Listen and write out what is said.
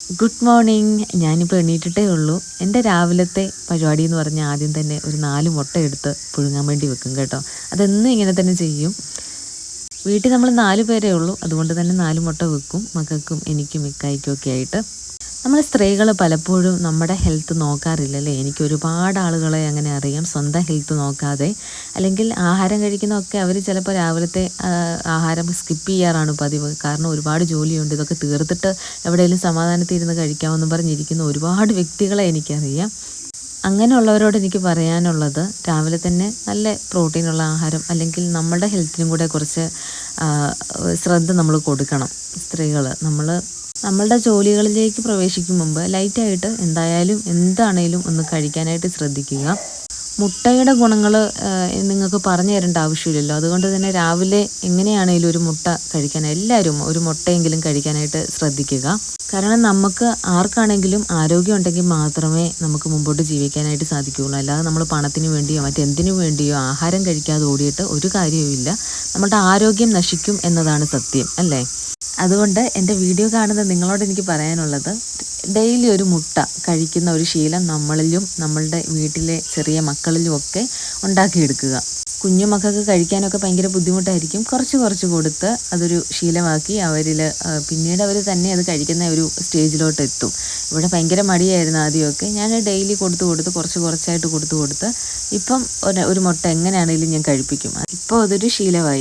Good morning. ഞാനിപ്പോൾ എണീറ്റിട്ടേ ഉള്ളൂ. എൻ്റെ രാവിലത്തെ പരിപാടി എന്ന് പറഞ്ഞാൽ ആദ്യം തന്നെ ഒരു 4 മുട്ട എടുത്ത് പുഴുങ്ങാൻ വേണ്ടി വെക്കും കേട്ടോ. അതെന്നും ഇങ്ങനെ തന്നെ ചെയ്യും. വീട്ടിൽ നമ്മൾ 4 പേരേ ഉള്ളൂ, അതുകൊണ്ട് തന്നെ 4 മുട്ട വെക്കും, മക്കൾക്കും എനിക്കും ഇക്കായ്ക്കും ഒക്കെ ആയിട്ട്. നമ്മൾ സ്ത്രീകൾ പലപ്പോഴും നമ്മുടെ ഹെൽത്ത് നോക്കാറില്ലല്ലേ. എനിക്ക് ഒരുപാട് ആളുകളെ അങ്ങനെ അറിയാം, സ്വന്തം ഹെൽത്ത് നോക്കാതെ അല്ലെങ്കിൽ ആഹാരം കഴിക്കുന്നതൊക്കെ അവർ ചിലപ്പോൾ രാവിലത്തെ ആഹാരം സ്കിപ്പ് ചെയ്യാറാണ് പതിവ്. കാരണം ഒരുപാട് ജോലിയുണ്ട്, ഇതൊക്കെ തീർത്തിട്ട് എവിടെയെങ്കിലും സമാധാനത്തിൽ ഇരുന്ന് കഴിക്കാമെന്ന് പറഞ്ഞിരിക്കുന്ന ഒരുപാട് വ്യക്തികളെ എനിക്കറിയാം. അങ്ങനെയുള്ളവരോട് എനിക്ക് പറയാനുള്ളത്, രാവിലെ തന്നെ നല്ല പ്രോട്ടീനുള്ള ആഹാരം അല്ലെങ്കിൽ നമ്മുടെ ഹെൽത്തിനും കൂടെ കുറച്ച് ശ്രദ്ധ നമ്മൾ കൊടുക്കണം. സ്ത്രീകൾ നമ്മളുടെ ജോലികളിലേക്ക് പ്രവേശിക്കും മുമ്പ് ലൈറ്റായിട്ട് എന്താണേലും ഒന്ന് കഴിക്കാനായിട്ട് ശ്രദ്ധിക്കുക. മുട്ടയുടെ ഗുണങ്ങൾ നിങ്ങൾക്ക് പറഞ്ഞു തരേണ്ട ആവശ്യമില്ലല്ലോ. അതുകൊണ്ട് തന്നെ രാവിലെ എങ്ങനെയാണേലും ഒരു മുട്ട കഴിക്കാൻ എല്ലാവരും ഒരു മുട്ടയെങ്കിലും കഴിക്കാനായിട്ട് ശ്രദ്ധിക്കുക. കാരണം നമുക്ക് ആർക്കാണെങ്കിലും ആരോഗ്യം ഉണ്ടെങ്കിൽ മാത്രമേ നമുക്ക് മുമ്പോട്ട് ജീവിക്കാനായിട്ട് സാധിക്കുകയുള്ളൂ. അല്ലാതെ നമ്മൾ പണത്തിന് വേണ്ടിയോ മറ്റെന്തിനു വേണ്ടിയോ ആഹാരം കഴിക്കാതെ ഓടിയിട്ട് ഒരു കാര്യവുമില്ല. നമ്മുടെ ആരോഗ്യം നശിക്കും എന്നതാണ് സത്യം, അല്ലേ? അതുകൊണ്ട് എൻ്റെ വീഡിയോ കാണുന്ന നിങ്ങളോട് എനിക്ക് പറയാനുള്ളത്, ഡെയിലി ഒരു മുട്ട കഴിക്കുന്ന ഒരു ശീലം നമ്മളിലും നമ്മളുടെ വീട്ടിലെ ചെറിയ മക്കളിലും ഒക്കെ ഉണ്ടാക്കിയെടുക്കുക. കുഞ്ഞു മക്കൾക്ക് കഴിക്കാനൊക്കെ ഭയങ്കര ബുദ്ധിമുട്ടായിരിക്കും. കുറച്ച് കൊടുത്ത് അതൊരു ശീലമാക്കി പിന്നീട് അവർ തന്നെ അത് കഴിക്കുന്ന ഒരു സ്റ്റേജിലോട്ട് എത്തും. ഇവിടെ ഭയങ്കര മടിയായിരുന്നു ആദ്യമൊക്കെ. ഞാൻ ഡെയിലി കൊടുത്ത് കുറച്ചായിട്ട് കൊടുത്ത് ഇപ്പം ഒരു മുട്ട എങ്ങനെയാണെങ്കിലും ഞാൻ കഴിപ്പിക്കും. ഇപ്പോൾ അതൊരു ശീലമായി.